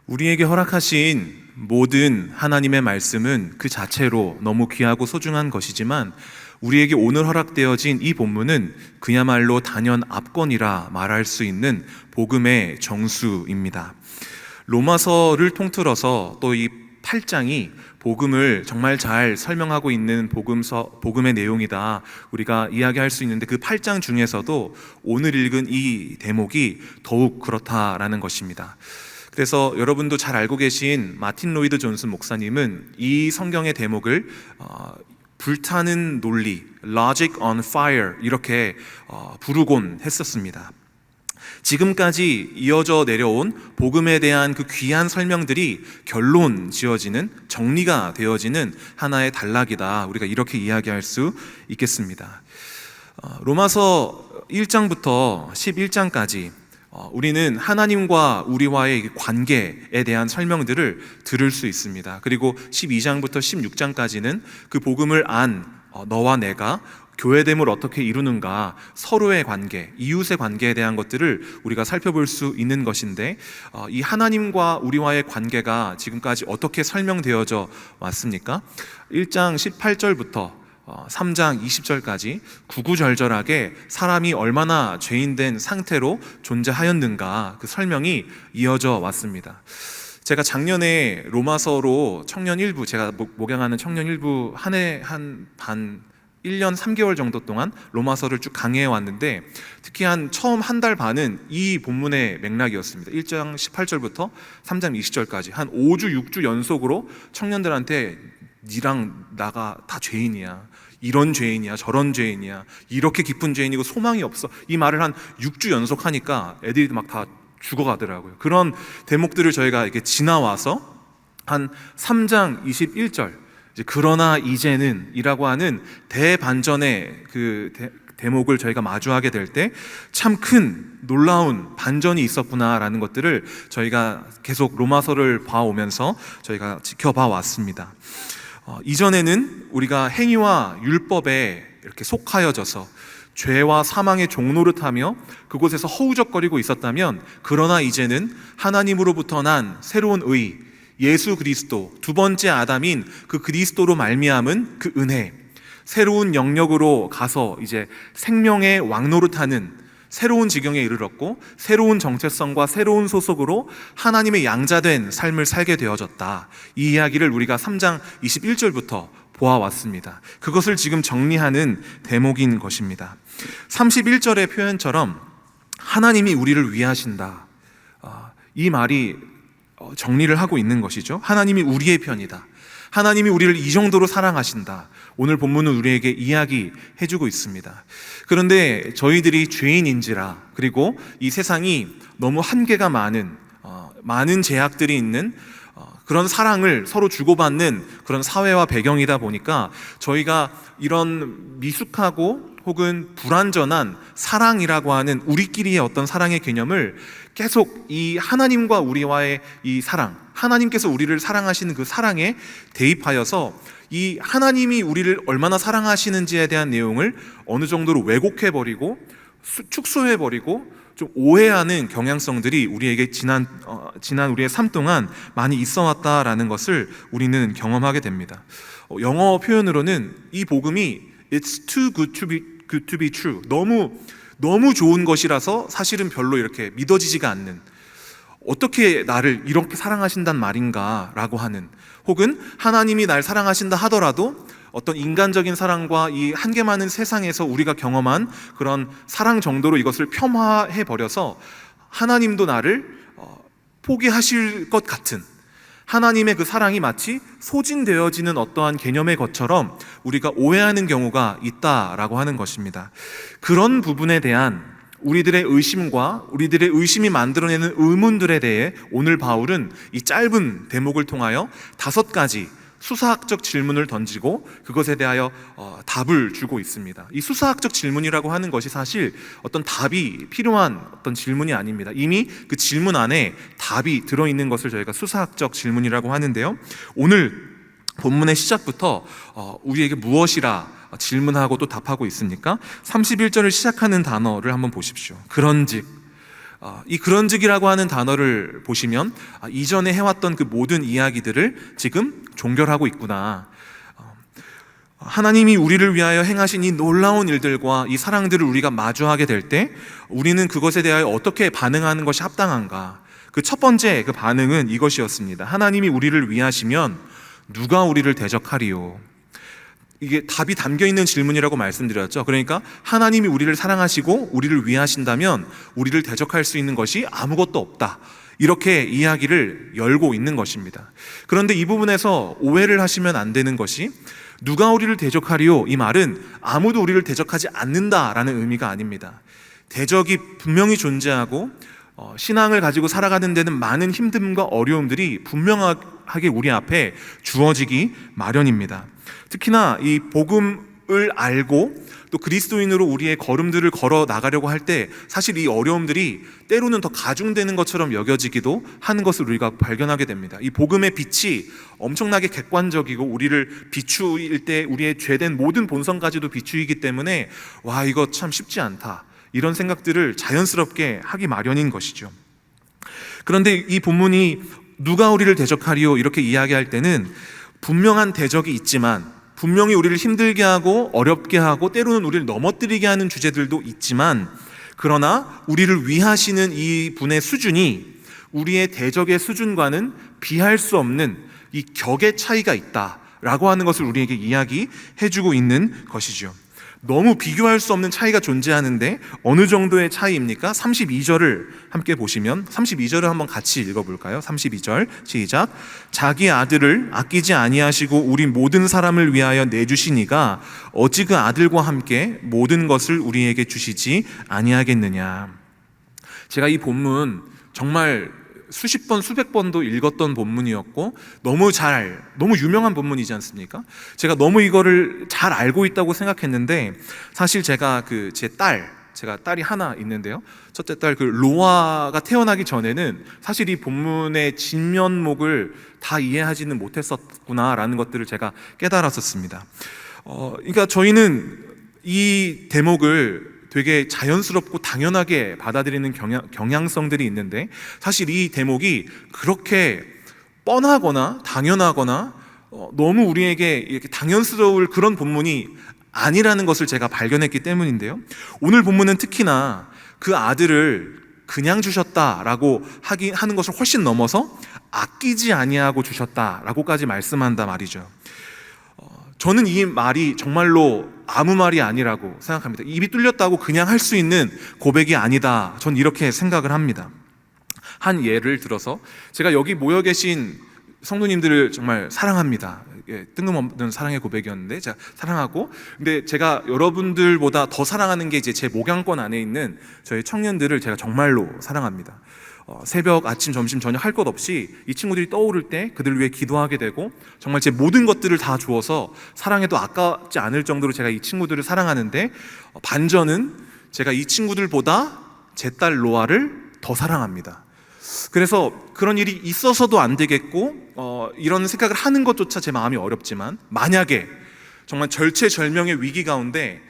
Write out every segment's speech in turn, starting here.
우리에게 허락하신 모든 하나님의 말씀은 그 자체로 너무 귀하고 소중한 것이지만 우리에게 오늘 허락되어진 이 본문은 그야말로 단연 압권이라 말할 수 있는 복음의 정수입니다. 로마서를 통틀어서 또 이 8장이 복음을 정말 잘 설명하고 있는 복음의 내용이다 우리가 이야기할 수 있는데, 그 8장 중에서도 오늘 읽은 이 대목이 더욱 그렇다라는 것입니다. 그래서 여러분도 잘 알고 계신 마틴 로이드 존슨 목사님은 이 성경의 대목을 불타는 논리, Logic on Fire 이렇게 부르곤 했었습니다. 지금까지 이어져 내려온 복음에 대한 그 귀한 설명들이 결론 지어지는, 정리가 되어지는 하나의 단락이다, 우리가 이렇게 이야기할 수 있겠습니다. 로마서 1장부터 11장까지 우리는 하나님과 우리와의 관계에 대한 설명들을 들을 수 있습니다. 그리고 12장부터 16장까지는 그 복음을 안 너와 내가 교회됨을 어떻게 이루는가, 서로의 관계, 이웃의 관계에 대한 것들을 우리가 살펴볼 수 있는 것인데, 이 하나님과 우리와의 관계가 지금까지 어떻게 설명되어져 왔습니까? 1장 18절부터 3장 20절까지 구구절절하게 사람이 얼마나 죄인된 상태로 존재하였는가, 그 설명이 이어져 왔습니다. 제가 작년에 로마서로 청년 일부, 제가 목양하는 청년 일부 한 해 반 1년 3개월 정도 동안 로마서를 쭉 강해해 왔는데, 특히 처음 한 달 반은 이 본문의 맥락이었습니다. 1장 18절부터 3장 20절까지 한 5주 6주 연속으로 청년들한테 니랑 나가 다 죄인이야, 이런 죄인이야, 저런 죄인이야, 이렇게 깊은 죄인이고 소망이 없어, 이 말을 한 6주 연속 하니까 애들이 막 다 죽어가더라고요. 그런 대목들을 저희가 이렇게 지나와서 한 3장 21절, 그러나 이제는 이라고 하는 대반전의 그 대목을 저희가 마주하게 될 때 참 큰 놀라운 반전이 있었구나라는 것들을 저희가 계속 로마서를 봐오면서 저희가 지켜봐 왔습니다. 이전에는 우리가 행위와 율법에 이렇게 속하여져서 죄와 사망의 종노릇하며 그곳에서 허우적거리고 있었다면, 그러나 이제는 하나님으로부터 난 새로운 의, 예수 그리스도, 두 번째 아담인 그 그리스도로 말미암은 그 은혜, 새로운 영역으로 가서 이제 생명의 왕노릇하는 새로운 지경에 이르렀고, 새로운 정체성과 새로운 소속으로 하나님의 양자된 삶을 살게 되어졌다. 이 이야기를 우리가 3장 21절부터 보아왔습니다. 그것을 지금 정리하는 대목인 것입니다. 31절의 표현처럼 하나님이 우리를 위하신다, 이 말이 정리를 하고 있는 것이죠. 하나님이 우리의 편이다, 하나님이 우리를 이 정도로 사랑하신다, 오늘 본문은 우리에게 이야기해주고 있습니다. 그런데 저희들이 죄인인지라, 그리고 이 세상이 너무 한계가 많은 제약들이 있는 그런 사랑을 서로 주고받는 그런 사회와 배경이다 보니까 저희가 이런 미숙하고 혹은 불완전한 사랑이라고 하는 우리끼리의 어떤 사랑의 개념을 계속 이 하나님과 우리와의 이 사랑, 하나님께서 우리를 사랑하시는 그 사랑에 대입하여서 이 하나님이 우리를 얼마나 사랑하시는지에 대한 내용을 어느 정도로 왜곡해버리고 축소해버리고 좀 오해하는 경향성들이 우리에게 지난 우리의 삶 동안 많이 있어 왔다라는 것을 우리는 경험하게 됩니다. 영어 표현으로는 이 복음이 It's too good to be true, 너무 좋은 것이라서 사실은 별로 이렇게 믿어지지가 않는, 어떻게 나를 이렇게 사랑하신단 말인가 라고 하는, 혹은 하나님이 날 사랑하신다 하더라도 어떤 인간적인 사랑과 이 한계 많은 세상에서 우리가 경험한 그런 사랑 정도로 이것을 폄하해 버려서 하나님도 나를 포기하실 것 같은, 하나님의 그 사랑이 마치 소진되어지는 어떠한 개념의 것처럼 우리가 오해하는 경우가 있다라고 하는 것입니다. 그런 부분에 대한 우리들의 의심과 우리들의 의심이 만들어내는 의문들에 대해 오늘 바울은 이 짧은 대목을 통하여 5가지 수사학적 질문을 던지고 그것에 대하여 답을 주고 있습니다. 이 수사학적 질문이라고 하는 것이 사실 어떤 답이 필요한 어떤 질문이 아닙니다. 이미 그 질문 안에 답이 들어있는 것을 저희가 수사학적 질문이라고 하는데요, 오늘 본문의 시작부터 우리에게 무엇이라 질문하고 또 답하고 있습니까? 31절을 시작하는 단어를 한번 보십시오. 그런즉 이 그런즉이라고 하는 단어를 보시면 이전에 해왔던 그 모든 이야기들을 지금 종결하고 있구나. 하나님이 우리를 위하여 행하신 이 놀라운 일들과 이 사랑들을 우리가 마주하게 될 때 우리는 그것에 대하여 어떻게 반응하는 것이 합당한가? 그 첫 번째 그 반응은 이것이었습니다. 하나님이 우리를 위하시면 누가 우리를 대적하리요? 이게 답이 담겨 있는 질문이라고 말씀드렸죠. 그러니까 하나님이 우리를 사랑하시고 우리를 위하신다면 우리를 대적할 수 있는 것이 아무것도 없다. 이렇게 이야기를 열고 있는 것입니다. 그런데 이 부분에서 오해를 하시면 안 되는 것이 누가 우리를 대적하리요? 이 말은 아무도 우리를 대적하지 않는다라는 의미가 아닙니다. 대적이 분명히 존재하고 신앙을 가지고 살아가는 데는 많은 힘듦과 어려움들이 분명하게 우리 앞에 주어지기 마련입니다. 특히나 이 복음을 알고 또 그리스도인으로 우리의 걸음들을 걸어 나가려고 할 때 사실 이 어려움들이 때로는 더 가중되는 것처럼 여겨지기도 하는 것을 우리가 발견하게 됩니다. 이 복음의 빛이 엄청나게 객관적이고 우리를 비추일 때 우리의 죄된 모든 본성까지도 비추이기 때문에 와, 이거 참 쉽지 않다, 이런 생각들을 자연스럽게 하기 마련인 것이죠. 그런데 이 본문이 누가 우리를 대적하리요? 이렇게 이야기할 때는 분명한 대적이 있지만, 분명히 우리를 힘들게 하고 어렵게 하고 때로는 우리를 넘어뜨리게 하는 주제들도 있지만, 그러나 우리를 위하시는 이 분의 수준이 우리의 대적의 수준과는 비할 수 없는 이 격의 차이가 있다라고 하는 것을 우리에게 이야기해주고 있는 것이죠. 너무 비교할 수 없는 차이가 존재하는데 어느 정도의 차이입니까? 32절을 함께 보시면, 32절을 한번 같이 읽어볼까요? 32절 시작. 자기 아들을 아끼지 아니하시고 우리 모든 사람을 위하여 내주시니가 어찌 그 아들과 함께 모든 것을 우리에게 주시지 아니하겠느냐. 제가 이 본문 정말 수십 번, 수백 번도 읽었던 본문이었고 너무 유명한 본문이지 않습니까? 제가 너무 이거를 잘 알고 있다고 생각했는데, 사실 제가 제가 딸이 하나 있는데요, 첫째 딸 로아가 태어나기 전에는 사실 이 본문의 진면목을 다 이해하지는 못했었구나라는 것들을 제가 깨달았었습니다. 그러니까 저희는 이 대목을 되게 자연스럽고 당연하게 받아들이는 경향성들이 있는데, 사실 이 대목이 그렇게 뻔하거나 당연하거나 너무 우리에게 이렇게 당연스러울 그런 본문이 아니라는 것을 제가 발견했기 때문인데요, 오늘 본문은 특히나 그 아들을 그냥 주셨다라고 하는 것을 훨씬 넘어서 아끼지 아니하고 주셨다라고까지 말씀한다 말이죠. 저는 이 말이 정말로 아무 말이 아니라고 생각합니다. 입이 뚫렸다고 그냥 할 수 있는 고백이 아니다, 전 이렇게 생각을 합니다. 한 예를 들어서, 제가 여기 모여 계신 성도님들을 정말 사랑합니다. 뜬금없는 사랑의 고백이었는데 제가 사랑하고, 근데 제가 여러분들보다 더 사랑하는 게 이제 제 목양권 안에 있는 저희 청년들을 제가 정말로 사랑합니다. 새벽, 아침, 점심, 저녁 할 것 없이 이 친구들이 떠오를 때 그들을 위해 기도하게 되고, 정말 제 모든 것들을 다 주어서 사랑해도 아깝지 않을 정도로 제가 이 친구들을 사랑하는데, 반전은 제가 이 친구들보다 제 딸 로아를 더 사랑합니다. 그래서 그런 일이 있어서도 안 되겠고 이런 생각을 하는 것조차 제 마음이 어렵지만, 만약에 정말 절체절명의 위기 가운데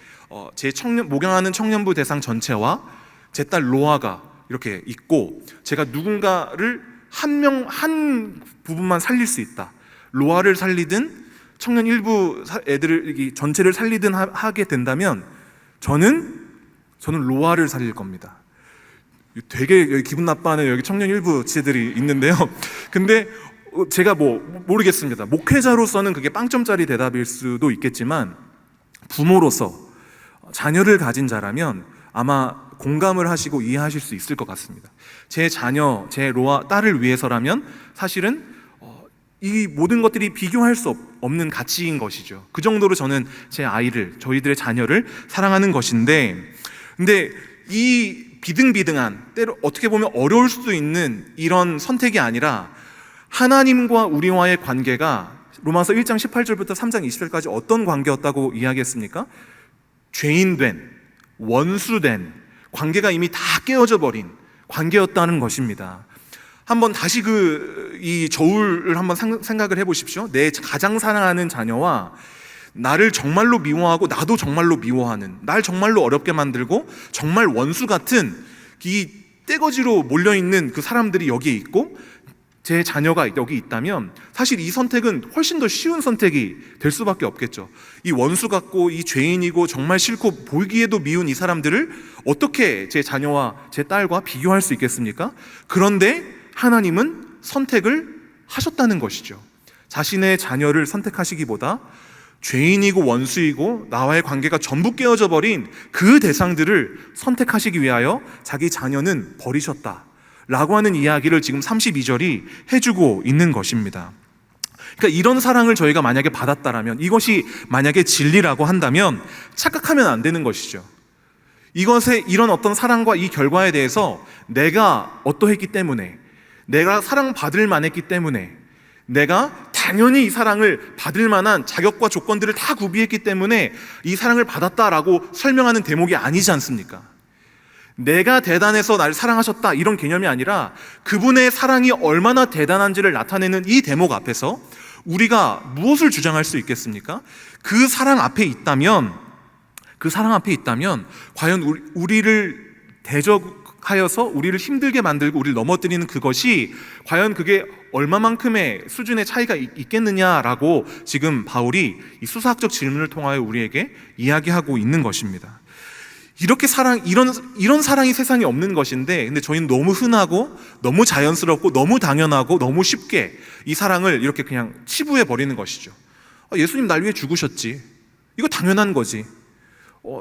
제 목양하는 청년부 대상 전체와 제 딸 로아가 이렇게 있고, 제가 누군가를 한 부분만 살릴 수 있다, 로아를 살리든 청년 일부 애들을 전체를 살리든 하게 된다면 저는 로아를 살릴 겁니다. 되게 기분 나빠하는 여기 청년 일부 지체들이 있는데요, 근데 제가 모르겠습니다. 목회자로서는 그게 빵점짜리 대답일 수도 있겠지만, 부모로서 자녀를 가진 자라면 아마 공감을 하시고 이해하실 수 있을 것 같습니다. 제 자녀, 제 로아, 딸을 위해서라면 사실은 이 모든 것들이 비교할 수 없는 가치인 것이죠. 그 정도로 저는 제 아이를, 저희들의 자녀를 사랑하는 것인데, 근데 이 비등비등한, 때로 어떻게 보면 어려울 수도 있는 이런 선택이 아니라, 하나님과 우리와의 관계가 로마서 1장 18절부터 3장 20절까지 어떤 관계였다고 이야기했습니까? 죄인된, 원수된 관계가 이미 다 깨어져 버린 관계였다는 것입니다. 한번 다시 이 저울을 한번 생각을 해보십시오. 내 가장 사랑하는 자녀와 나를 정말로 미워하고 나도 정말로 미워하는, 날 정말로 어렵게 만들고 정말 원수 같은 이 떼거지로 몰려있는 그 사람들이 여기에 있고 제 자녀가 여기 있다면 사실 이 선택은 훨씬 더 쉬운 선택이 될 수밖에 없겠죠. 이 원수 같고 이 죄인이고 정말 싫고 보기에도 미운 이 사람들을 어떻게 제 자녀와 제 딸과 비교할 수 있겠습니까? 그런데 하나님은 선택을 하셨다는 것이죠. 자신의 자녀를 선택하시기보다 죄인이고 원수이고 나와의 관계가 전부 깨어져 버린 그 대상들을 선택하시기 위하여 자기 자녀는 버리셨다 라고 하는 이야기를 지금 32절이 해주고 있는 것입니다. 그러니까 이런 사랑을 저희가 만약에 받았다라면, 이것이 만약에 진리라고 한다면 착각하면 안 되는 것이죠. 이것에 이런 어떤 사랑과 이 결과에 대해서 내가 어떠했기 때문에, 내가 사랑받을 만했기 때문에, 내가 당연히 이 사랑을 받을 만한 자격과 조건들을 다 구비했기 때문에 이 사랑을 받았다라고 설명하는 대목이 아니지 않습니까? 내가 대단해서 날 사랑하셨다 이런 개념이 아니라 그분의 사랑이 얼마나 대단한지를 나타내는 이 대목 앞에서 우리가 무엇을 주장할 수 있겠습니까? 그 사랑 앞에 있다면 과연 우리를 대적하여서 우리를 힘들게 만들고 우리를 넘어뜨리는 그것이 과연 그게 얼마만큼의 수준의 차이가 있겠느냐라고 지금 바울이 이 수사학적 질문을 통하여 우리에게 이야기하고 있는 것입니다. 이렇게 이런 사랑이 세상에 없는 것인데, 근데 저희는 너무 흔하고 너무 자연스럽고 너무 당연하고 너무 쉽게 이 사랑을 이렇게 그냥 치부해 버리는 것이죠. 예수님 날 위해 죽으셨지, 이거 당연한 거지.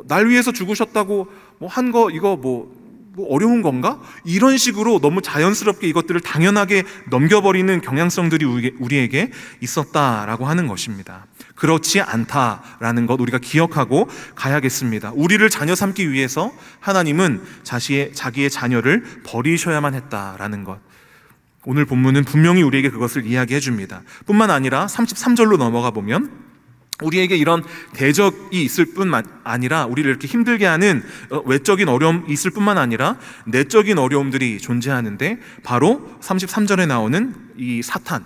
날 위해서 죽으셨다고 한 거 이거 뭐 어려운 건가? 이런 식으로 너무 자연스럽게 이것들을 당연하게 넘겨버리는 경향성들이 우리에게 있었다라고 하는 것입니다. 그렇지 않다라는 것 우리가 기억하고 가야겠습니다. 우리를 자녀 삼기 위해서 하나님은 자기의 자녀를 버리셔야만 했다라는 것, 오늘 본문은 분명히 우리에게 그것을 이야기해 줍니다. 뿐만 아니라 33절로 넘어가 보면 우리에게 이런 대적이 있을 뿐만 아니라 우리를 이렇게 힘들게 하는 외적인 어려움이 있을 뿐만 아니라 내적인 어려움들이 존재하는데, 바로 33절에 나오는 이 사탄,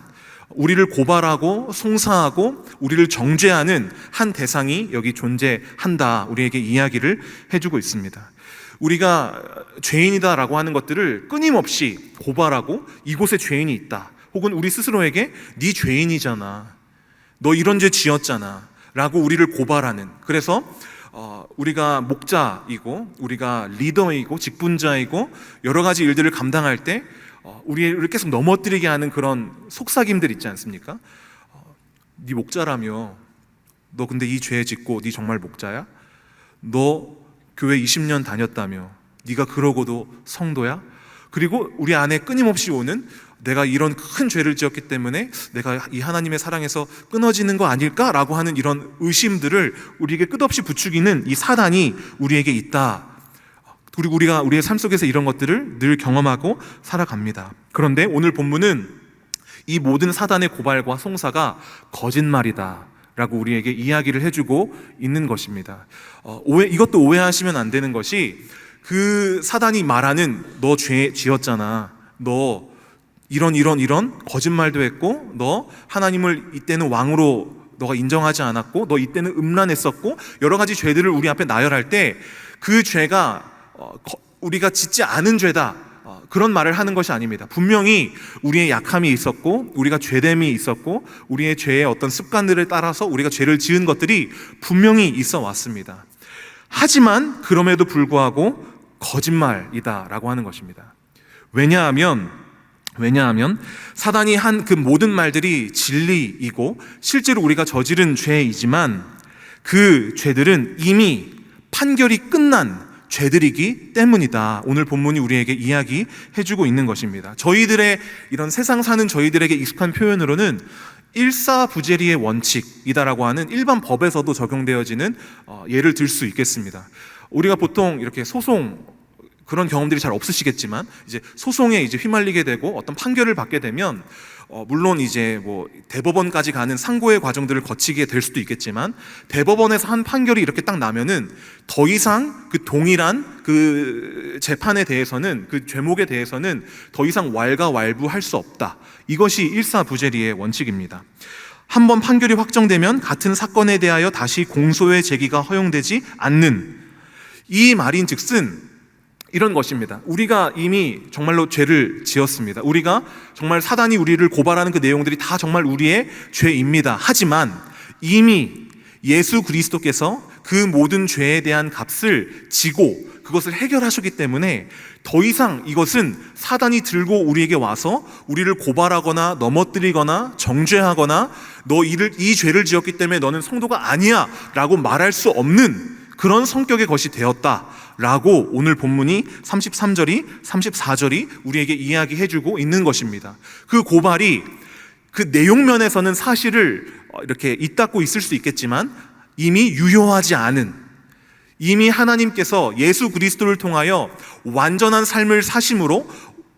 우리를 고발하고 송사하고 우리를 정죄하는 한 대상이 여기 존재한다, 우리에게 이야기를 해주고 있습니다. 우리가 죄인이다라고 하는 것들을 끊임없이 고발하고 이곳에 죄인이 있다, 혹은 우리 스스로에게 네 죄인이잖아, 너 이런 죄 지었잖아 라고 우리를 고발하는, 그래서 우리가 목자이고 우리가 리더이고 직분자이고 여러 가지 일들을 감당할 때 우리를 계속 넘어뜨리게 하는 그런 속삭임들 있지 않습니까? 네 목자라며, 너 근데 이 죄 짓고 네 정말 목자야? 너 교회 20년 다녔다며, 네가 그러고도 성도야? 그리고 우리 안에 끊임없이 오는, 내가 이런 큰 죄를 지었기 때문에 내가 이 하나님의 사랑에서 끊어지는 거 아닐까라고 하는 이런 의심들을 우리에게 끝없이 부추기는 이 사단이 우리에게 있다. 그리고 우리가 우리의 삶 속에서 이런 것들을 늘 경험하고 살아갑니다. 그런데 오늘 본문은 이 모든 사단의 고발과 송사가 거짓말이다 라고 우리에게 이야기를 해주고 있는 것입니다. 이것도 오해하시면 안 되는 것이, 그 사단이 말하는 너 죄 지었잖아, 너 이런 거짓말도 했고, 너 하나님을 이때는 왕으로 너가 인정하지 않았고, 너 이때는 음란했었고, 여러 가지 죄들을 우리 앞에 나열할 때 그 죄가 우리가 짓지 않은 죄다, 그런 말을 하는 것이 아닙니다. 분명히 우리의 약함이 있었고 우리가 죄됨이 있었고 우리의 죄의 어떤 습관들을 따라서 우리가 죄를 지은 것들이 분명히 있어 왔습니다. 하지만 그럼에도 불구하고 거짓말이다라고 하는 것입니다. 왜냐하면 사단이 한 그 모든 말들이 진리이고 실제로 우리가 저지른 죄이지만 그 죄들은 이미 판결이 끝난 죄들이기 때문이다. 오늘 본문이 우리에게 이야기해주고 있는 것입니다. 저희들의 이런 세상 사는 저희들에게 익숙한 표현으로는 일사부재리의 원칙이다라고 하는 일반 법에서도 적용되어지는 예를 들 수 있겠습니다. 우리가 보통 이렇게 그런 경험들이 잘 없으시겠지만 이제 소송에 이제 휘말리게 되고 어떤 판결을 받게 되면 물론 이제 뭐 대법원까지 가는 상고의 과정들을 거치게 될 수도 있겠지만 대법원에서 한 판결이 이렇게 딱 나면은 더 이상 그 동일한 그 재판에 대해서는 그 죄목에 대해서는 더 이상 왈가왈부할 수 없다. 이것이 일사부재리의 원칙입니다. 한번 판결이 확정되면 같은 사건에 대하여 다시 공소의 제기가 허용되지 않는, 이 말인즉슨 이런 것입니다. 우리가 이미 정말로 죄를 지었습니다. 우리가 정말 사단이 우리를 고발하는 그 내용들이 다 정말 우리의 죄입니다. 하지만 이미 예수 그리스도께서 그 모든 죄에 대한 값을 지고 그것을 해결하셨기 때문에 더 이상 이것은 사단이 들고 우리에게 와서 우리를 고발하거나 넘어뜨리거나 정죄하거나 너 이 죄를 지었기 때문에 너는 성도가 아니야 라고 말할 수 없는 그런 성격의 것이 되었다라고 오늘 본문이 33절이 34절이 우리에게 이야기해주고 있는 것입니다. 그 고발이 그 내용면에서는 사실을 이렇게 잇닫고 있을 수 있겠지만 이미 유효하지 않은, 이미 하나님께서 예수 그리스도를 통하여 완전한 삶을 사심으로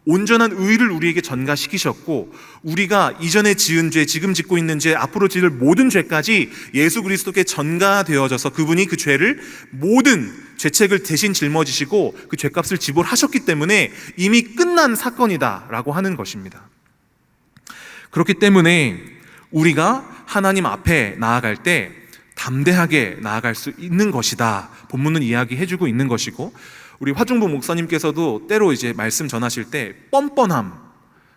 온전한 의를 우리에게 전가시키셨고, 우리가 이전에 지은 죄, 지금 짓고 있는 죄, 앞으로 지을 모든 죄까지 예수 그리스도께 전가되어져서 그분이 그 죄를 모든 죄책을 대신 짊어지시고 그 죄값을 지불하셨기 때문에 이미 끝난 사건이다라고 하는 것입니다. 그렇기 때문에 우리가 하나님 앞에 나아갈 때 담대하게 나아갈 수 있는 것이다, 본문은 이야기해주고 있는 것이고, 우리 화중부 목사님께서도 때로 이제 말씀 전하실 때 뻔뻔함,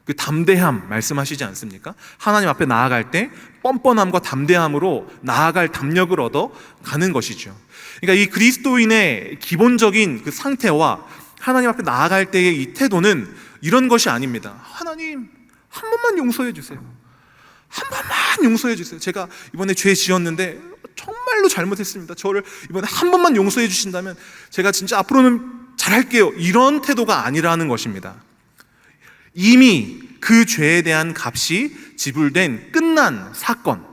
그 담대함 말씀하시지 않습니까? 하나님 앞에 나아갈 때 뻔뻔함과 담대함으로 나아갈 담력을 얻어 가는 것이죠. 그러니까 이 그리스도인의 기본적인 그 상태와 하나님 앞에 나아갈 때의 이 태도는 이런 것이 아닙니다. 하나님 한 번만 용서해 주세요. 한 번만 용서해 주세요. 제가 이번에 죄 지었는데 정말로 잘못했습니다. 저를 이번에 한 번만 용서해 주신다면 제가 진짜 앞으로는 잘할게요. 이런 태도가 아니라는 것입니다. 이미 그 죄에 대한 값이 지불된 끝난 사건.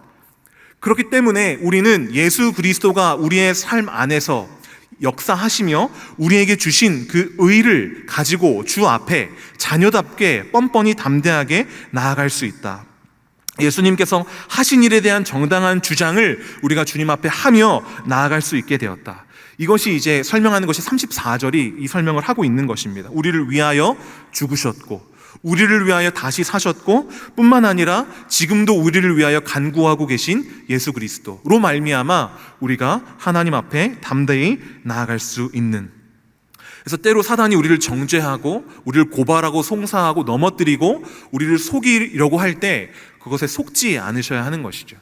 그렇기 때문에 우리는 예수 그리스도가 우리의 삶 안에서 역사하시며 우리에게 주신 그 의를 가지고 주 앞에 자녀답게 뻔뻔히 담대하게 나아갈 수 있다. 예수님께서 하신 일에 대한 정당한 주장을 우리가 주님 앞에 하며 나아갈 수 있게 되었다. 이것이 이제 설명하는 것이 34절이 이 설명을 하고 있는 것입니다. 우리를 위하여 죽으셨고 우리를 위하여 다시 사셨고 뿐만 아니라 지금도 우리를 위하여 간구하고 계신 예수 그리스도로 말미암아 우리가 하나님 앞에 담대히 나아갈 수 있는, 그래서 때로 사단이 우리를 정죄하고 우리를 고발하고 송사하고 넘어뜨리고 우리를 속이려고 할 때 그것에 속지 않으셔야 하는 것이죠.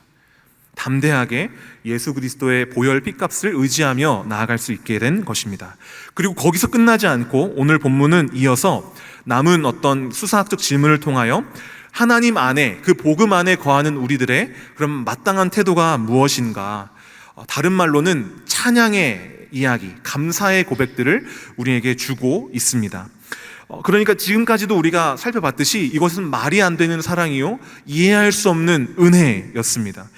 담대하게 예수 그리스도의 보혈 피값을 의지하며 나아갈 수 있게 된 것입니다. 그리고 거기서 끝나지 않고 오늘 본문은 이어서 남은 어떤 수사학적 질문을 통하여 하나님 안에, 그 복음 안에 거하는 우리들의 그럼 마땅한 태도가 무엇인가, 다른 말로는 찬양의 이야기, 감사의 고백들을 우리에게 주고 있습니다. 그러니까 지금까지도 우리가 살펴봤듯이 이것은 말이 안 되는 사랑이요 이해할 수 없는 은혜였습니다.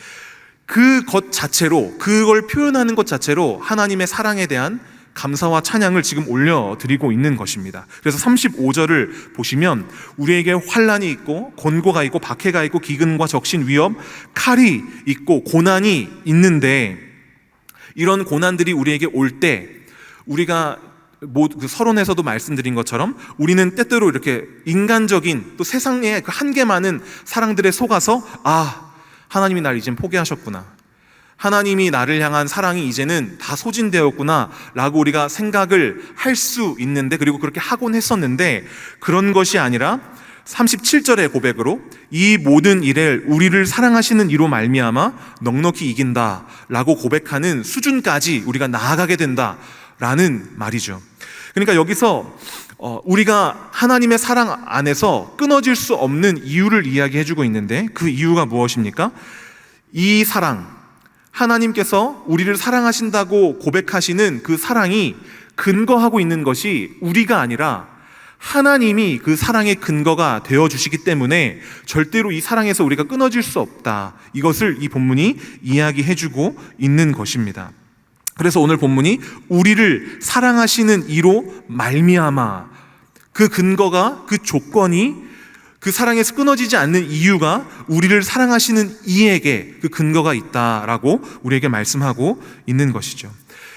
그것 자체로, 그걸 표현하는 것 자체로 하나님의 사랑에 대한 감사와 찬양을 지금 올려드리고 있는 것입니다. 그래서 35절을 보시면 우리에게 환난이 있고 곤고가 있고 박해가 있고 기근과 적신 위협, 칼이 있고 고난이 있는데, 이런 고난들이 우리에게 올 때 우리가 그 서론에서도 말씀드린 것처럼 우리는 때때로 이렇게 인간적인 또 세상의 그 한계 많은 사랑들에 속아서 하나님이 날 이젠 포기하셨구나, 하나님이 나를 향한 사랑이 이제는 다 소진되었구나 라고 우리가 생각을 할 수 있는데, 그리고 그렇게 하곤 했었는데, 그런 것이 아니라 37절의 고백으로 이 모든 일에 우리를 사랑하시는 이로 말미암아 넉넉히 이긴다 라고 고백하는 수준까지 우리가 나아가게 된다 라는 말이죠. 그러니까 여기서 우리가 하나님의 사랑 안에서 끊어질 수 없는 이유를 이야기해주고 있는데, 그 이유가 무엇입니까? 이 사랑, 하나님께서 우리를 사랑하신다고 고백하시는 그 사랑이 근거하고 있는 것이 우리가 아니라 하나님이 그 사랑의 근거가 되어주시기 때문에 절대로 이 사랑에서 우리가 끊어질 수 없다, 이것을 이 본문이 이야기해주고 있는 것입니다. 그래서 오늘 본문이 우리를 사랑하시는 이로 말미암아, 그 근거가, 그 조건이, 그 사랑에서 끊어지지 않는 이유가 우리를 사랑하시는 이에게 그 근거가 있다라고 우리에게 말씀하고 있는 것이죠.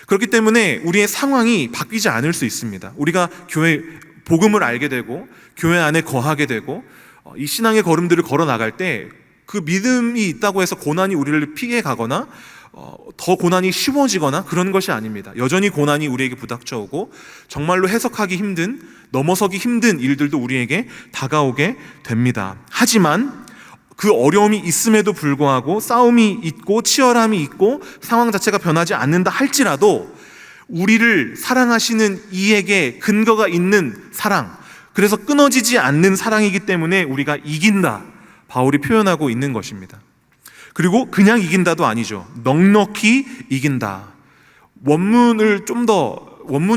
그렇기 때문에 우리의 상황이 바뀌지 않을 수 있습니다. 우리가 교회 복음을 알게 되고 교회 안에 거하게 되고 이 신앙의 걸음들을 걸어 나갈 때 그 믿음이 있다고 해서 고난이 우리를 피해 가거나 더 고난이 쉬워지거나 그런 것이 아닙니다. 여전히 고난이 우리에게 부닥쳐 오고 정말로 해석하기 힘든, 넘어서기 힘든 일들도 우리에게 다가오게 됩니다. 하지만 그 어려움이 있음에도 불구하고 싸움이 있고 치열함이 있고 상황 자체가 변하지 않는다 할지라도 우리를 사랑하시는 이에게 근거가 있는 사랑, 그래서 끊어지지 않는 사랑이기 때문에 우리가 이긴다, 바울이 표현하고 있는 것입니다. 그리고 그냥 이긴다도 아니죠. 넉넉히 이긴다. 원문이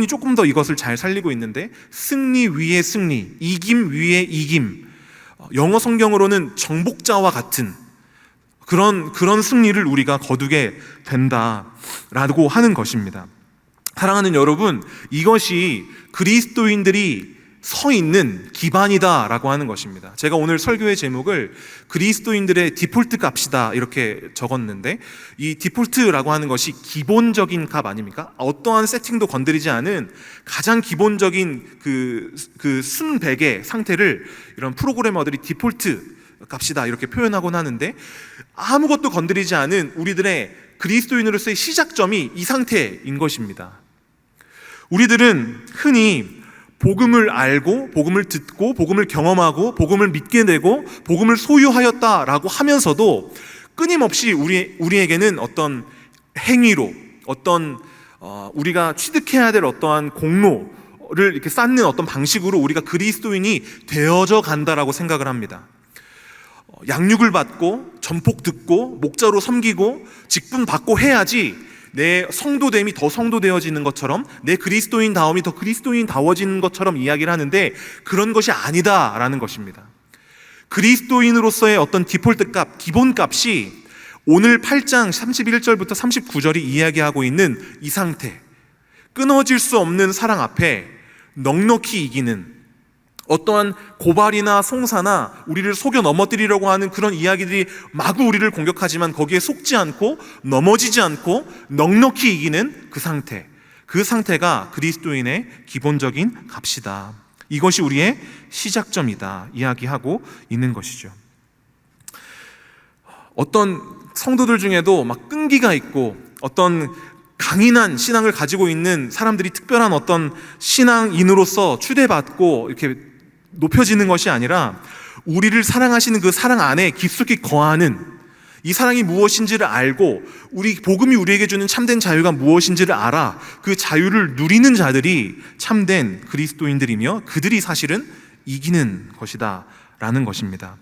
조금 더 이것을 잘 살리고 있는데, 승리 위에 승리, 이김 위에 이김, 영어 성경으로는 정복자와 같은 그런 승리를 우리가 거두게 된다라고 하는 것입니다. 사랑하는 여러분, 이것이 그리스도인들이 서 있는 기반이다라고 하는 것입니다. 제가 오늘 설교의 제목을 그리스도인들의 디폴트 값이다 이렇게 적었는데, 이 디폴트라고 하는 것이 기본적인 값 아닙니까? 어떠한 세팅도 건드리지 않은 가장 기본적인 그 순백의 상태를 이런 프로그래머들이 디폴트 값이다 이렇게 표현하곤 하는데, 아무것도 건드리지 않은 우리들의 그리스도인으로서의 시작점이 이 상태인 것입니다. 우리들은 흔히 복음을 알고 복음을 듣고 복음을 경험하고 복음을 믿게 되고 복음을 소유하였다라고 하면서도 끊임없이 우리에게는 어떤 행위로, 어떤 우리가 취득해야 될 어떠한 공로를 이렇게 쌓는 어떤 방식으로 우리가 그리스도인이 되어져 간다라고 생각을 합니다. 양육을 받고 전폭 듣고 목자로 섬기고 직분 받고 해야지 내 성도됨이 더 성도되어지는 것처럼, 내 그리스도인다움이 더 그리스도인다워지는 것처럼 이야기를 하는데, 그런 것이 아니다라는 것입니다. 그리스도인으로서의 어떤 디폴트 값, 기본 값이 오늘 8장 31절부터 39절이 이야기하고 있는 이 상태, 끊어질 수 없는 사랑 앞에 넉넉히 이기는, 어떠한 고발이나 송사나 우리를 속여 넘어뜨리려고 하는 그런 이야기들이 마구 우리를 공격하지만 거기에 속지 않고 넘어지지 않고 넉넉히 이기는 그 상태, 그 상태가 그리스도인의 기본적인 값이다. 이것이 우리의 시작점이다 이야기하고 있는 것이죠. 어떤 성도들 중에도 막 끈기가 있고 어떤 강인한 신앙을 가지고 있는 사람들이 특별한 어떤 신앙인으로서 추대받고 이렇게 높여지는 것이 아니라, 우리를 사랑하시는 그 사랑 안에 깊숙이 거하는, 이 사랑이 무엇인지를 알고 복음이 우리에게 주는 참된 자유가 무엇인지를 알아 그 자유를 누리는 자들이 참된 그리스도인들이며, 그들이 사실은 이기는 것이다 라는 것입니다.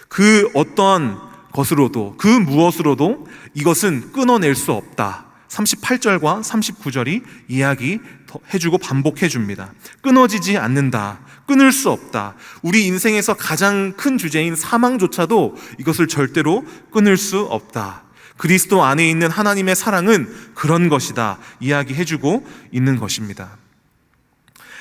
그 어떤 것으로도, 그 무엇으로도 이것은 끊어낼 수 없다. 38절과 39절이 이야기해주고 반복해줍니다. 끊어지지 않는다, 끊을 수 없다. 우리 인생에서 가장 큰 주제인 사망조차도 이것을 절대로 끊을 수 없다. 그리스도 안에 있는 하나님의 사랑은 그런 것이다 이야기해주고 있는 것입니다.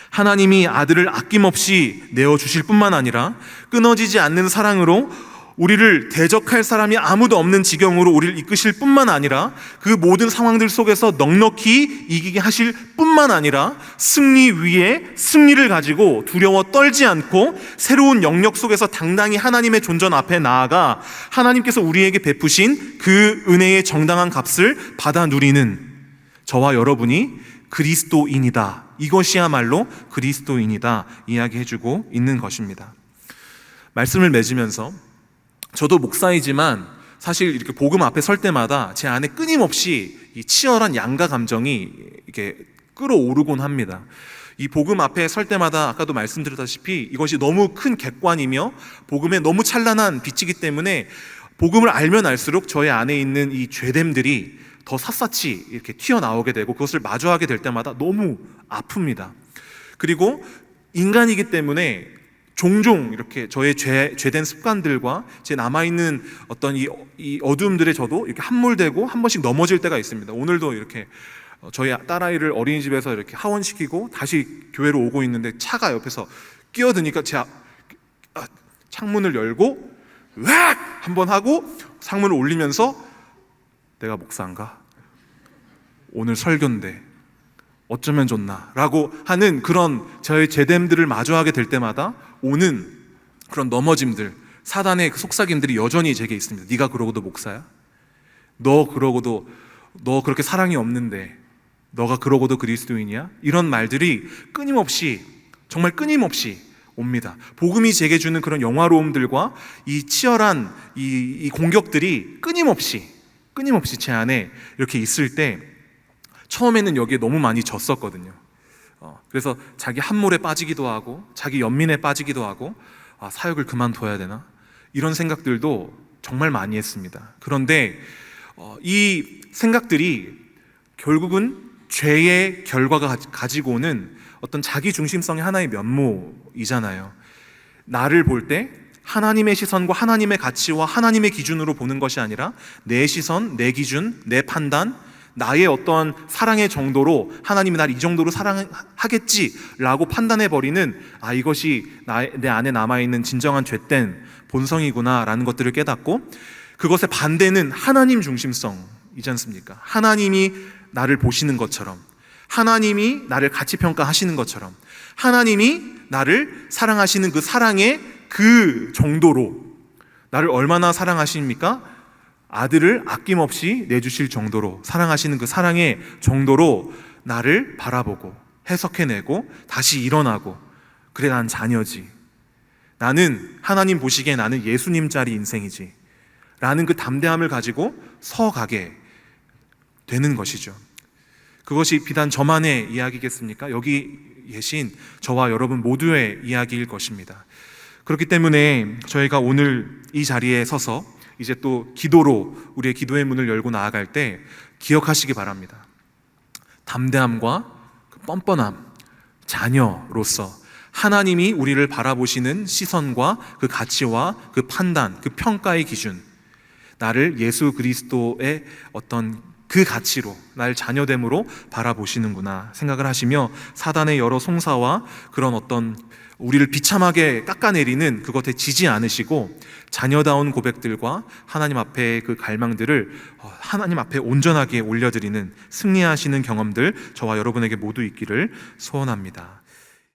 하나님이 아들을 아낌없이 내어주실 뿐만 아니라 끊어지지 않는 사랑으로 우리를 대적할 사람이 아무도 없는 지경으로 우리를 이끄실 뿐만 아니라, 그 모든 상황들 속에서 넉넉히 이기게 하실 뿐만 아니라, 승리 위에 승리를 가지고 두려워 떨지 않고 새로운 영역 속에서 당당히 하나님의 존전 앞에 나아가 하나님께서 우리에게 베푸신 그 은혜의 정당한 값을 받아 누리는 저와 여러분이 그리스도인이다. 이것이야말로 그리스도인이다 이야기해주고 있는 것입니다. 말씀을 맺으면서, 저도 목사이지만 사실 이렇게 복음 앞에 설 때마다 제 안에 끊임없이 이 치열한 양가 감정이 이렇게 끌어오르곤 합니다. 이 복음 앞에 설 때마다 아까도 말씀드렸다시피 이것이 너무 큰 객관이며 복음에 너무 찬란한 빛이기 때문에 복음을 알면 알수록 저의 안에 있는 이 죄됨들이 더 샅샅이 이렇게 튀어나오게 되고, 그것을 마주하게 될 때마다 너무 아픕니다. 그리고 인간이기 때문에 종종 이렇게 저의 죄된 습관들과 제 남아있는 어떤 이 어두움들에 저도 이렇게 함몰되고 한 번씩 넘어질 때가 있습니다. 오늘도 이렇게 저희 딸아이를 어린이집에서 이렇게 하원시키고 다시 교회로 오고 있는데 차가 옆에서 끼어드니까 제 창문을 열고 으악! 한번 하고 창문을 올리면서, 내가 목사인가? 오늘 설교인데 어쩌면 좋나? 라고 하는 그런 저의 죄됨들을 마주하게 될 때마다 오는 그런 넘어짐들, 사단의 그 속삭임들이 여전히 제게 있습니다. 네가 그러고도 목사야? 너 그러고도 너 그렇게 사랑이 없는데 너가 그러고도 그리스도인이야? 이런 말들이 끊임없이, 정말 끊임없이 옵니다. 복음이 제게 주는 그런 영화로움들과 이 치열한 이 공격들이 끊임없이 제 안에 이렇게 있을 때 처음에는 여기에 너무 많이 졌었거든요. 그래서 자기 함몰에 빠지기도 하고 자기 연민에 빠지기도 하고 사역을 그만둬야 되나? 이런 생각들도 정말 많이 했습니다. 그런데 이 생각들이 결국은 죄의 결과가 가지고 오는 어떤 자기 중심성의 하나의 면모이잖아요. 나를 볼 때 하나님의 시선과 하나님의 가치와 하나님의 기준으로 보는 것이 아니라 내 시선, 내 기준, 내 판단, 나의 어떤 사랑의 정도로 하나님이 나를 이 정도로 사랑하겠지라고 판단해버리는 이것이 내 안에 남아있는 진정한 죄된 본성이구나라는 것들을 깨닫고, 그것의 반대는 하나님 중심성이지 않습니까? 하나님이 나를 보시는 것처럼, 하나님이 나를 가치 평가하시는 것처럼, 하나님이 나를 사랑하시는 그 사랑의 그 정도로, 나를 얼마나 사랑하십니까? 아들을 아낌없이 내주실 정도로 사랑하시는 그 사랑의 정도로 나를 바라보고 해석해내고 다시 일어나고, 그래 난 자녀지, 나는 하나님 보시기에 나는 예수님짜리 인생이지 라는 그 담대함을 가지고 서가게 되는 것이죠. 그것이 비단 저만의 이야기겠습니까? 여기 계신 저와 여러분 모두의 이야기일 것입니다. 그렇기 때문에 저희가 오늘 이 자리에 서서 이제 또 기도로 우리의 기도의 문을 열고 나아갈 때 기억하시기 바랍니다. 담대함과 그 뻔뻔함, 자녀로서 하나님이 우리를 바라보시는 시선과 그 가치와 그 판단, 그 평가의 기준, 나를 예수 그리스도의 어떤 그 가치로, 나를 자녀됨으로 바라보시는구나 생각을 하시며, 사단의 여러 송사와 그런 어떤 우리를 비참하게 깎아내리는 그것에 지지 않으시고 자녀다운 고백들과 하나님 앞에 그 갈망들을 하나님 앞에 온전하게 올려드리는 승리하시는 경험들 저와 여러분에게 모두 있기를 소원합니다.